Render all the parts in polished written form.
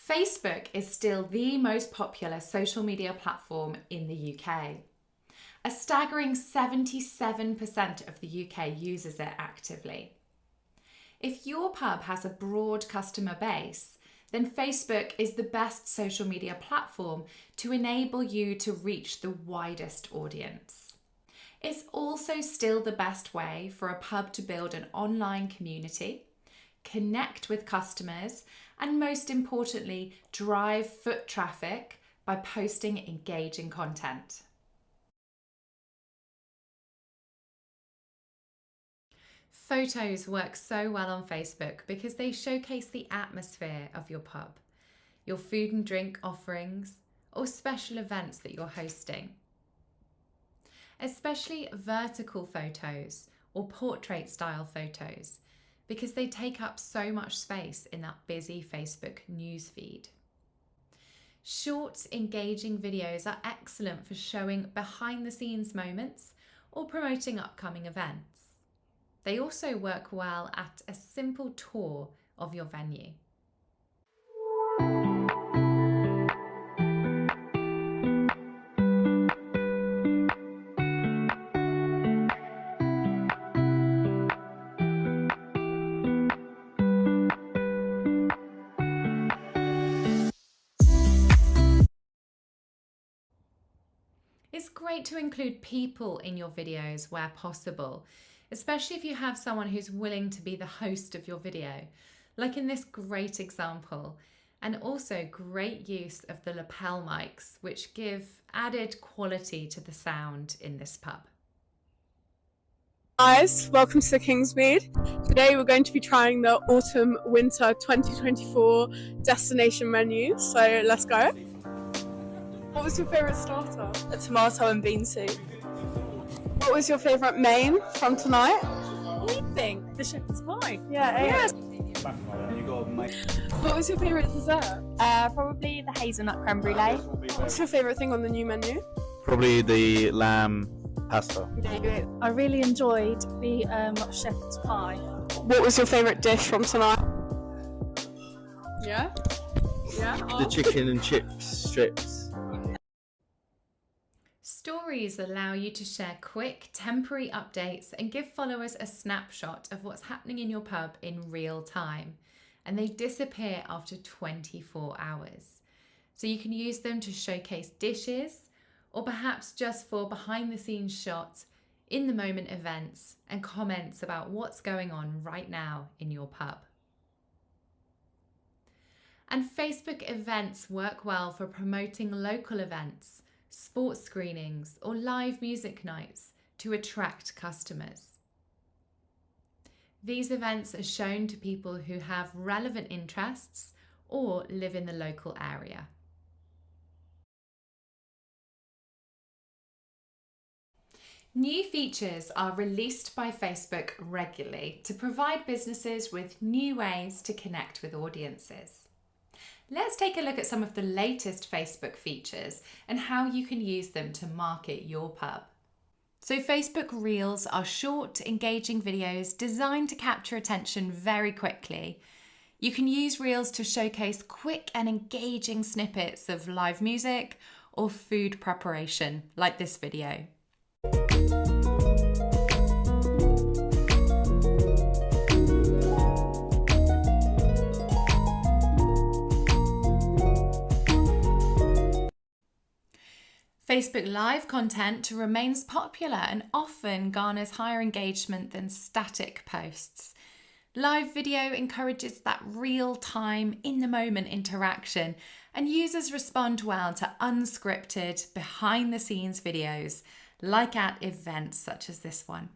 Facebook is still the most popular social media platform in the UK. A staggering 77% of the UK uses it actively. If your pub has a broad customer base, then Facebook is the best social media platform to enable you to reach the widest audience. It's also still the best way for a pub to build an online community, connect with customers, and most importantly, drive foot traffic by posting engaging content. Photos work so well on Facebook because they showcase the atmosphere of your pub, your food and drink offerings, or special events that you're hosting. Especially vertical photos or portrait style photos, because they take up so much space in that busy Facebook newsfeed. Short, engaging videos are excellent for showing behind the scenes moments or promoting upcoming events. They also work well at a simple tour of your venue. It's great to include people in your videos where possible, especially if you have someone who's willing to be the host of your video, like in this great example, and also great use of the lapel mics, which give added quality to the sound in this pub. Guys, welcome to Kingsmead. Today we're going to be trying the Autumn-Winter 2024 destination menu, so let's go. What was your favourite starter? A tomato and bean soup. What was your favourite main from tonight? What do you think? The shepherd's pie. Yeah, Yes. What was your favourite dessert? Probably the hazelnut creme brulee. What's your favourite thing on the new menu? Probably the lamb pasta. I really enjoyed the shepherd's pie. What was your favourite dish from tonight? Yeah? Yeah? The chicken and chips strips. Stories allow you to share quick, temporary updates and give followers a snapshot of what's happening in your pub in real time, and they disappear after 24 hours. So you can use them to showcase dishes, or perhaps just for behind-the-scenes shots, in-the-moment events, and comments about what's going on right now in your pub. And Facebook events work well for promoting local events, sports screenings, or live music nights to attract customers. These events are shown to people who have relevant interests or live in the local area. New features are released by Facebook regularly to provide businesses with new ways to connect with audiences. Let's take a look at some of the latest Facebook features and how you can use them to market your pub. So Facebook Reels are short, engaging videos designed to capture attention very quickly. You can use Reels to showcase quick and engaging snippets of live music or food preparation, like this video. Facebook Live content remains popular and often garners higher engagement than static posts. Live video encourages that real-time, in-the-moment interaction, and users respond well to unscripted, behind-the-scenes videos, like at events such as this one.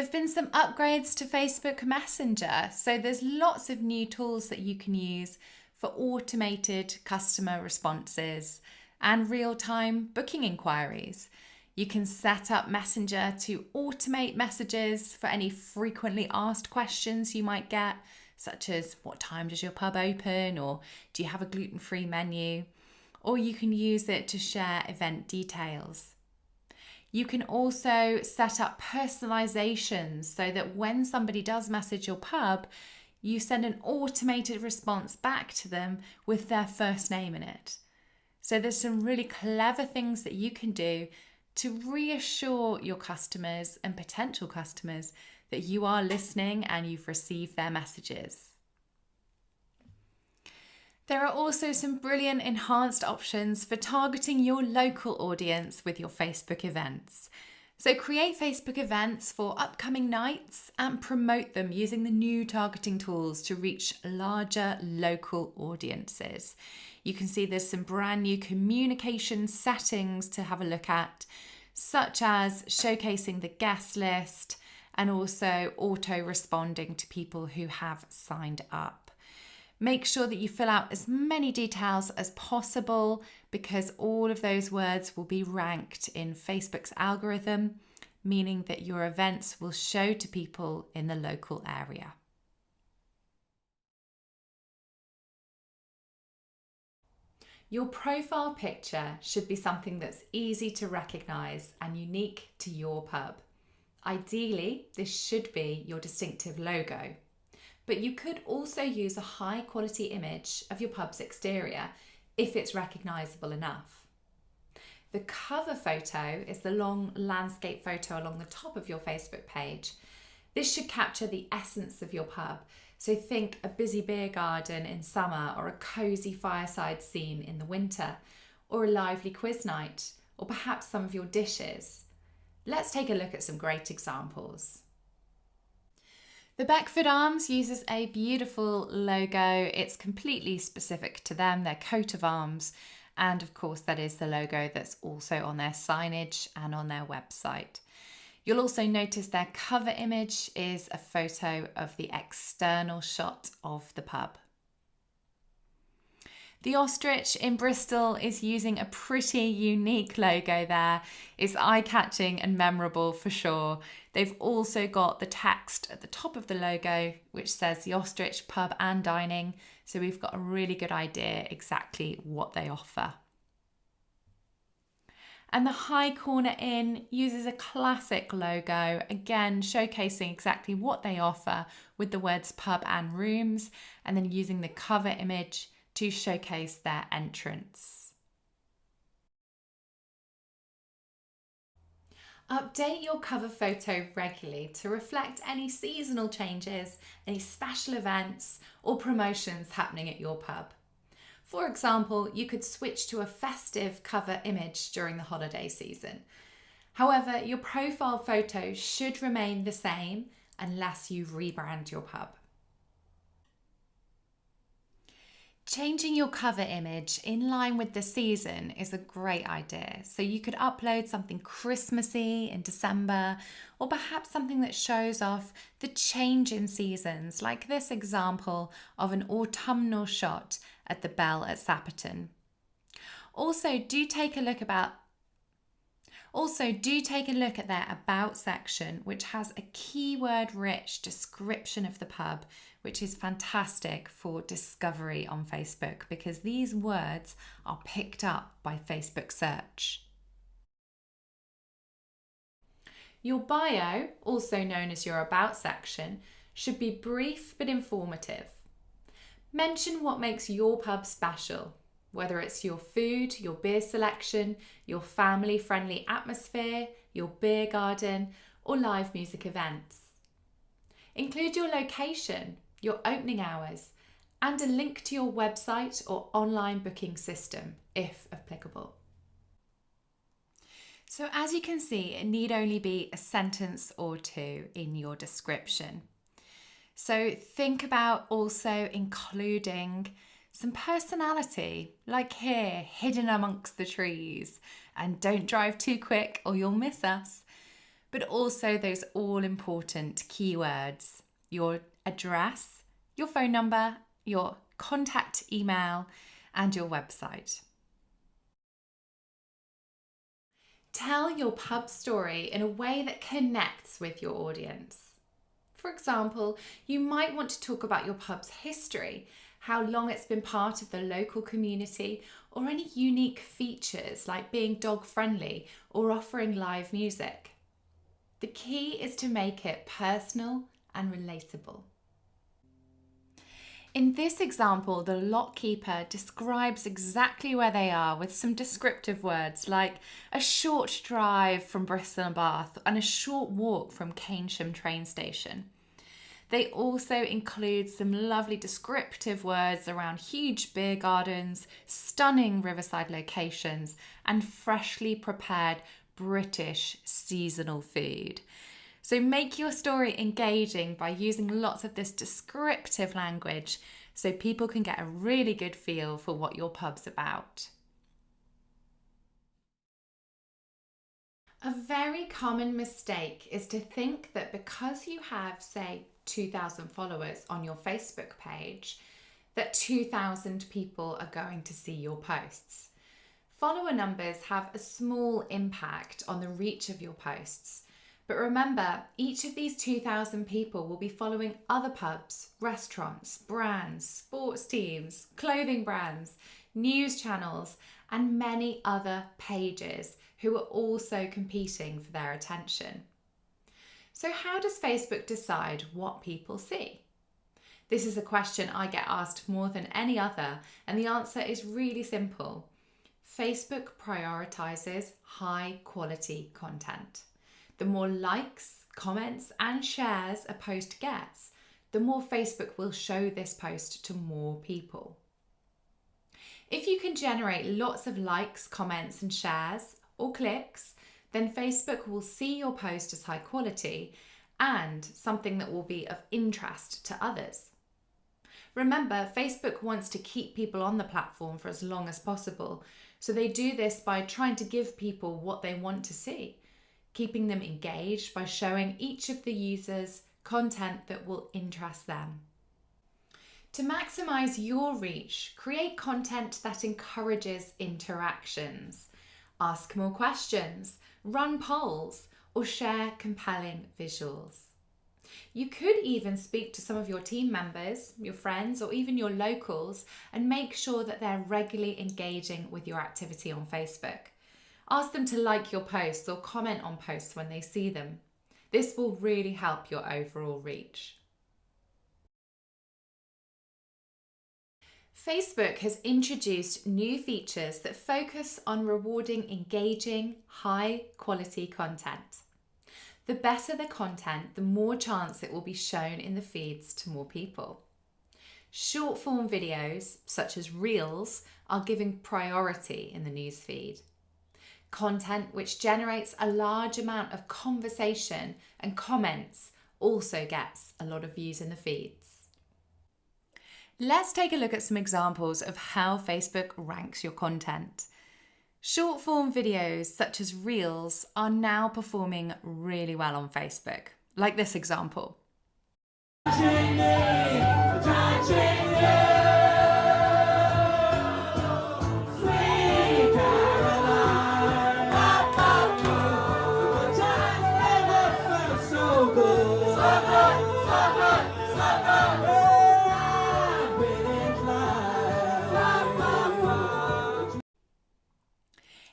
There have been some upgrades to Facebook Messenger, so there's lots of new tools that you can use for automated customer responses and real-time booking inquiries. You can set up Messenger to automate messages for any frequently asked questions you might get, such as what time does your pub open, or do you have a gluten-free menu? Or you can use it to share event details. You can also set up personalizations so that when somebody does message your pub, you send an automated response back to them with their first name in it. So there's some really clever things that you can do to reassure your customers and potential customers that you are listening and you've received their messages. There are also some brilliant enhanced options for targeting your local audience with your Facebook events. So create Facebook events for upcoming nights and promote them using the new targeting tools to reach larger local audiences. You can see there's some brand new communication settings to have a look at, such as showcasing the guest list and also auto-responding to people who have signed up. Make sure that you fill out as many details as possible because all of those words will be ranked in Facebook's algorithm, meaning that your events will show to people in the local area. Your profile picture should be something that's easy to recognise and unique to your pub. Ideally, this should be your distinctive logo. But you could also use a high quality image of your pub's exterior if it's recognisable enough. The cover photo is the long landscape photo along the top of your Facebook page. This should capture the essence of your pub. So think a busy beer garden in summer, or a cosy fireside scene in the winter, or a lively quiz night, or perhaps some of your dishes. Let's take a look at some great examples. The Beckford Arms uses a beautiful logo. It's completely specific to them, their coat of arms. And of course, that is the logo that's also on their signage and on their website. You'll also notice their cover image is a photo of the external shot of the pub. The Ostrich in Bristol is using a pretty unique logo there. It's eye-catching and memorable for sure. They've also got the text at the top of the logo, which says the Ostrich Pub and Dining. So we've got a really good idea exactly what they offer. And the High Corner Inn uses a classic logo, again showcasing exactly what they offer with the words pub and rooms, and then using the cover image to showcase their entrance. Update your cover photo regularly to reflect any seasonal changes, any special events or promotions happening at your pub. For example, you could switch to a festive cover image during the holiday season. However, your profile photo should remain the same unless you rebrand your pub. Changing your cover image in line with the season is a great idea. So you could upload something Christmassy in December, or perhaps something that shows off the change in seasons, like this example of an autumnal shot at the Bell at Sapperton. Also, do take a look at their About section, which has a keyword-rich description of the pub, which is fantastic for discovery on Facebook because these words are picked up by Facebook search. Your bio, also known as your About section, should be brief but informative. Mention what makes your pub special, whether it's your food, your beer selection, your family-friendly atmosphere, your beer garden, or live music events. Include your location, your opening hours, and a link to your website or online booking system, if applicable. So as you can see, it need only be a sentence or two in your description. So think about also including some personality, like here, hidden amongst the trees, and don't drive too quick or you'll miss us. but also those all-important keywords: your address, your phone number, your contact email, and your website. Tell your pub story in a way that connects with your audience. For example, you might want to talk about your pub's history, how long it's been part of the local community, or any unique features like being dog-friendly or offering live music. The key is to make it personal and relatable. In this example, the lock keeper describes exactly where they are with some descriptive words like a short drive from Bristol and Bath and a short walk from Keynsham train station. They also include some lovely descriptive words around huge beer gardens, stunning riverside locations, and freshly prepared British seasonal food. So make your story engaging by using lots of this descriptive language so people can get a really good feel for what your pub's about. A very common mistake is to think that because you have, say, 2,000 followers on your Facebook page, that 2,000 people are going to see your posts. Follower numbers have a small impact on the reach of your posts. But remember, each of these 2,000 people will be following other pubs, restaurants, brands, sports teams, clothing brands, news channels, and many other pages who are also competing for their attention. So how does Facebook decide what people see? This is a question I get asked more than any other, and the answer is really simple. Facebook prioritizes high quality content. The more likes, comments, and shares a post gets, the more Facebook will show this post to more people. If you can generate lots of likes, comments, and shares or clicks, then Facebook will see your post as high quality and something that will be of interest to others. Remember, Facebook wants to keep people on the platform for as long as possible, so they do this by trying to give people what they want to see, keeping them engaged by showing each of the users content that will interest them. To maximize your reach, create content that encourages interactions. Ask more questions, run polls, or share compelling visuals. You could even speak to some of your team members, your friends, or even your locals and make sure that they're regularly engaging with your activity on Facebook. Ask them to like your posts or comment on posts when they see them. This will really help your overall reach. Facebook has introduced new features that focus on rewarding engaging, high-quality content. The better the content, the more chance it will be shown in the feeds to more people. Short-form videos, such as Reels, are given priority in the newsfeed. Content which generates a large amount of conversation and comments also gets a lot of views in the feeds. Let's take a look at some examples of how Facebook ranks your content. Short form videos such as Reels are now performing really well on Facebook, like this example.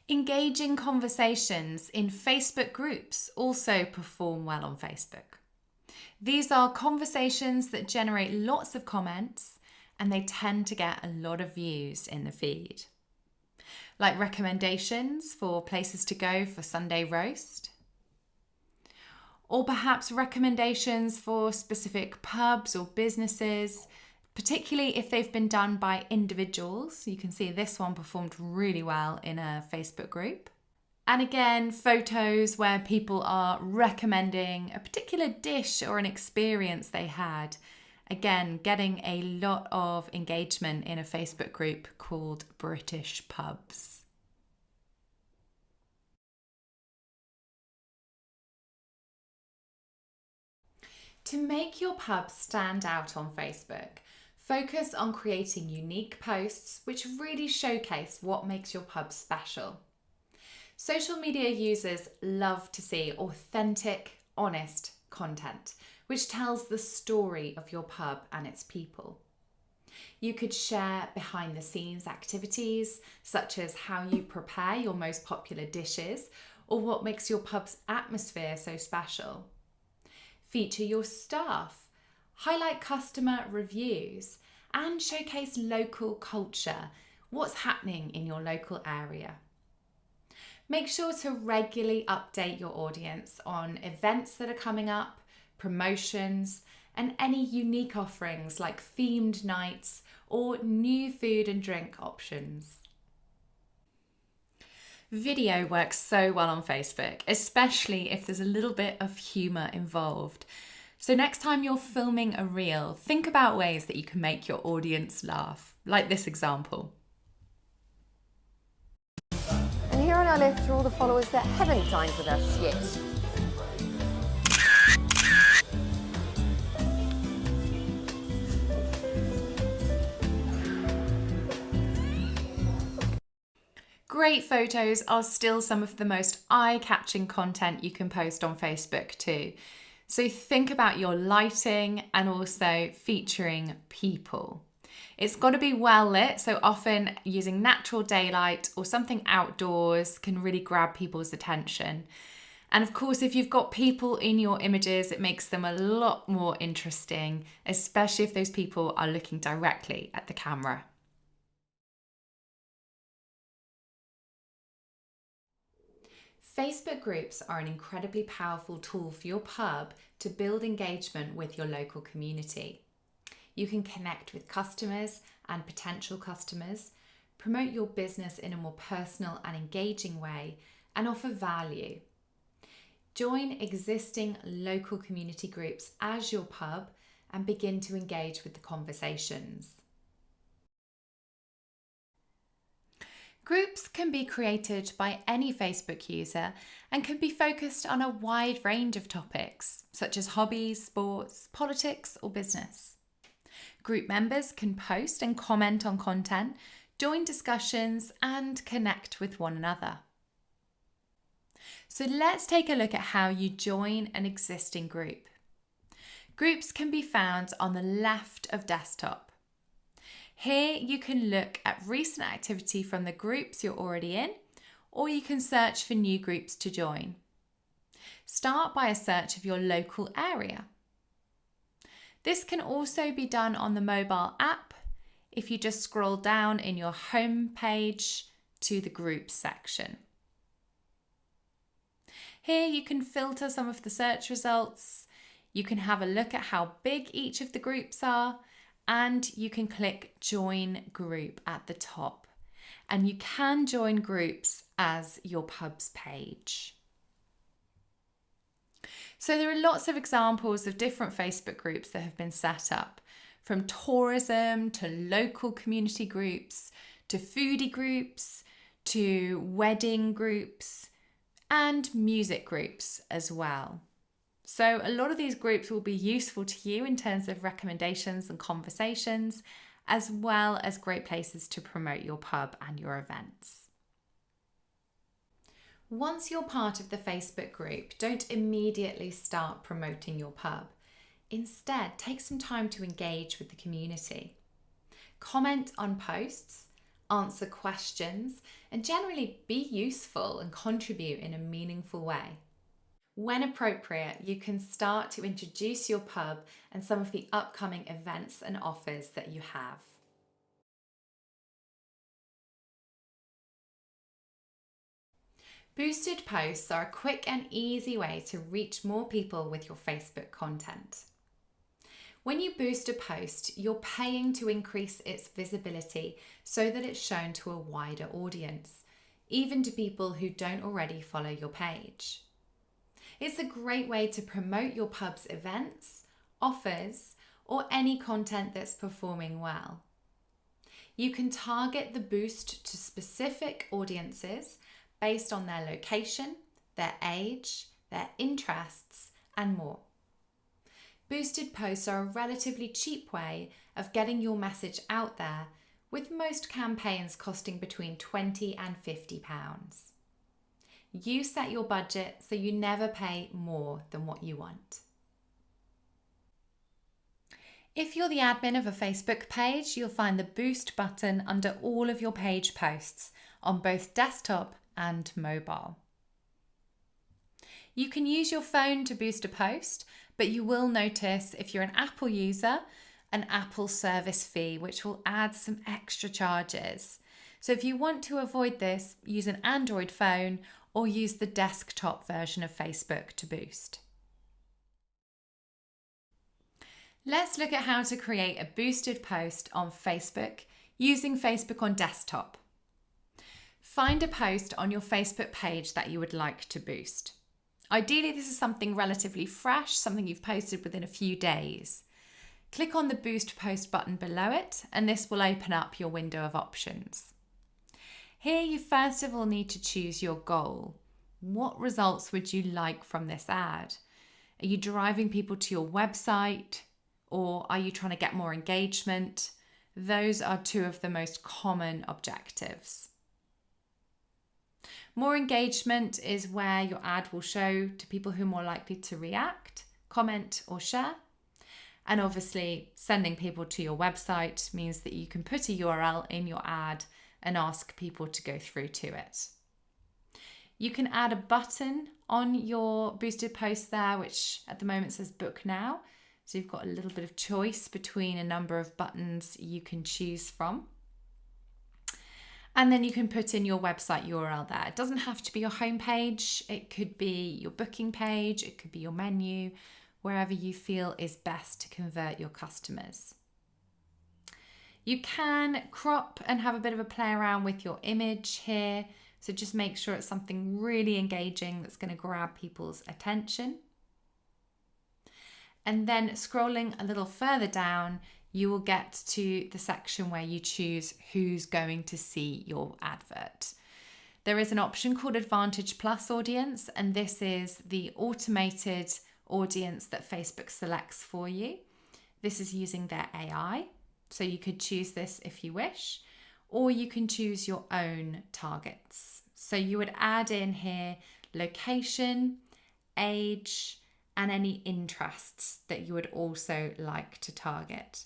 Engaging conversations in Facebook groups also perform well on Facebook. These are conversations that generate lots of comments and they tend to get a lot of views in the feed. Like recommendations for places to go for Sunday roast, or perhaps recommendations for specific pubs or businesses, particularly if they've been done by individuals. You can see this one performed really well in a Facebook group. And again, photos where people are recommending a particular dish or an experience they had. Again, getting a lot of engagement in a Facebook group called British Pubs. To make your pub stand out on Facebook, focus on creating unique posts which really showcase what makes your pub special. Social media users love to see authentic, honest content, which tells the story of your pub and its people. You could share behind the scenes activities, such as how you prepare your most popular dishes or what makes your pub's atmosphere so special. Feature your staff, highlight customer reviews, and showcase local culture, what's happening in your local area. Make sure to regularly update your audience on events that are coming up, promotions, and any unique offerings like themed nights or new food and drink options. Video works so well on Facebook, especially if there's a little bit of humour involved. So next time you're filming a reel, think about ways that you can make your audience laugh, like this example. And here on our list are all the followers that haven't dined with us yet. Great photos are still some of the most eye-catching content you can post on Facebook too. So think about your lighting and also featuring people. It's got to be well lit, so often using natural daylight or something outdoors can really grab people's attention. And of course, if you've got people in your images, it makes them a lot more interesting, especially if those people are looking directly at the camera. Facebook groups are an incredibly powerful tool for your pub to build engagement with your local community. You can connect with customers and potential customers, promote your business in a more personal and engaging way, and offer value. Join existing local community groups as your pub and begin to engage with the conversations. Groups can be created by any Facebook user and can be focused on a wide range of topics, such as hobbies, sports, politics, or business. Group members can post and comment on content, join discussions, and connect with one another. So let's take a look at how you join an existing group. Groups can be found on the left of desktop. Here you can look at recent activity from the groups you're already in, or you can search for new groups to join. Start by a search of your local area. This can also be done on the mobile app if you just scroll down in your home page to the groups section. Here you can filter some of the search results. You can have a look at how big each of the groups are, and you can click Join Group at the top. And you can join groups as your pub's page. So there are lots of examples of different Facebook groups that have been set up, from tourism to local community groups, to foodie groups, to wedding groups, and music groups as well. So a lot of these groups will be useful to you in terms of recommendations and conversations, as well as great places to promote your pub and your events. Once you're part of the Facebook group, don't immediately start promoting your pub. Instead, take some time to engage with the community. Comment on posts, answer questions, and generally be useful and contribute in a meaningful way. When appropriate, you can start to introduce your pub and some of the upcoming events and offers that you have. Boosted posts are a quick and easy way to reach more people with your Facebook content. When you boost a post, you're paying to increase its visibility so that it's shown to a wider audience, even to people who don't already follow your page. It's a great way to promote your pub's events, offers, or any content that's performing well. You can target the boost to specific audiences based on their location, their age, their interests, and more. Boosted posts are a relatively cheap way of getting your message out there, with most campaigns costing between £20 and £50. You set your budget so you never pay more than what you want. If you're the admin of a Facebook page, you'll find the Boost button under all of your page posts on both desktop and mobile. You can use your phone to boost a post, but you will notice if you're an Apple user, an Apple service fee, which will add some extra charges. So if you want to avoid this, use an Android phone or use the desktop version of Facebook to boost. Let's look at how to create a boosted post on Facebook using Facebook on desktop. Find a post on your Facebook page that you would like to boost. Ideally, this is something relatively fresh, something you've posted within a few days. Click on the Boost Post button below it, and this will open up your window of options. Here, you first of all need to choose your goal. What results would you like from this ad? Are you driving people to your website? Or are you trying to get more engagement? Those are two of the most common objectives. More engagement is where your ad will show to people who are more likely to react, comment, or share. And obviously, sending people to your website means that you can put a URL in your ad and ask people to go through to it. You can add a button on your boosted post there, which at the moment says Book Now. So you've got a little bit of choice between a number of buttons you can choose from. And then you can put in your website URL there. It doesn't have to be your homepage. It could be your booking page. It could be your menu, wherever you feel is best to convert your customers. You can crop and have a bit of a play around with your image here. So just make sure it's something really engaging that's going to grab people's attention. And then scrolling a little further down, you will get to the section where you choose who's going to see your advert. There is an option called Advantage Plus Audience, and this is the automated audience that Facebook selects for you. This is using their AI, so you could choose this if you wish, or you can choose your own targets. So you would add in here location, age, and any interests that you would also like to target.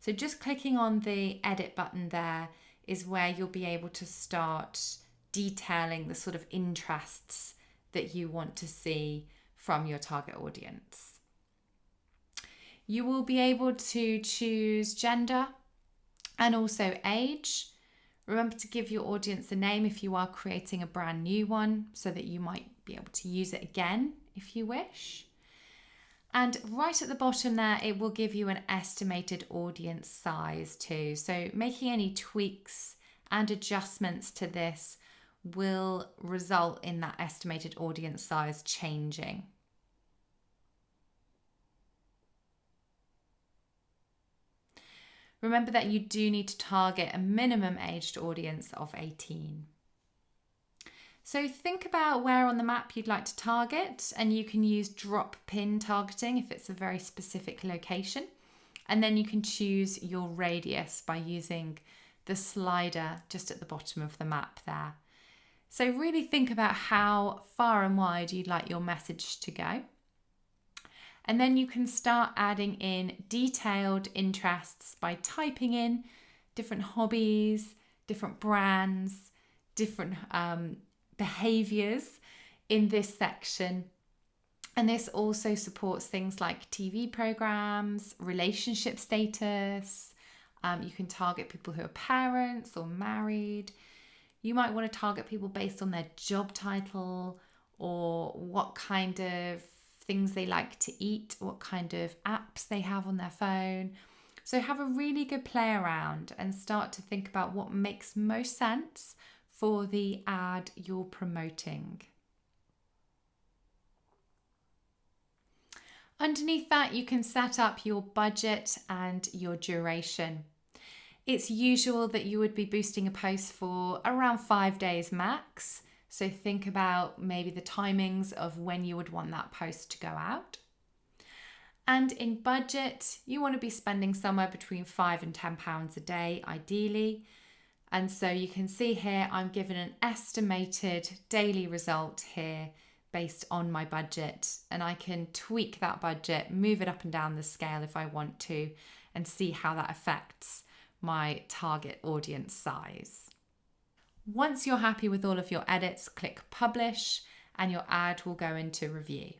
So just clicking on the edit button there is where you'll be able to start detailing the sort of interests that you want to see from your target audience. You will be able to choose gender and also age. Remember to give your audience a name if you are creating a brand new one, so that you might be able to use it again if you wish. And right at the bottom there, it will give you an estimated audience size too. So making any tweaks and adjustments to this will result in that estimated audience size changing. Remember that you do need to target a minimum aged audience of 18. So think about where on the map you'd like to target, and you can use drop pin targeting if it's a very specific location. And then you can choose your radius by using the slider just at the bottom of the map there. So really think about how far and wide you'd like your message to go. And then you can start adding in detailed interests by typing in different hobbies, different brands, different behaviors in this section. And this also supports things like TV programs, relationship status. You can target people who are parents or married. You might want to target people based on their job title or what kind of things they like to eat, what kind of apps they have on their phone. So have a really good play around and start to think about what makes most sense for the ad you're promoting. Underneath that, you can set up your budget and your duration. It's usual that you would be boosting a post for around 5 days max. So think about maybe the timings of when you would want that post to go out. And in budget, you want to be spending somewhere between £5 and £10 a day, ideally. And so you can see here, I'm given an estimated daily result here based on my budget. And I can tweak that budget, move it up and down the scale if I want to, and see how that affects my target audience size. Once you're happy with all of your edits, click publish and your ad will go into review.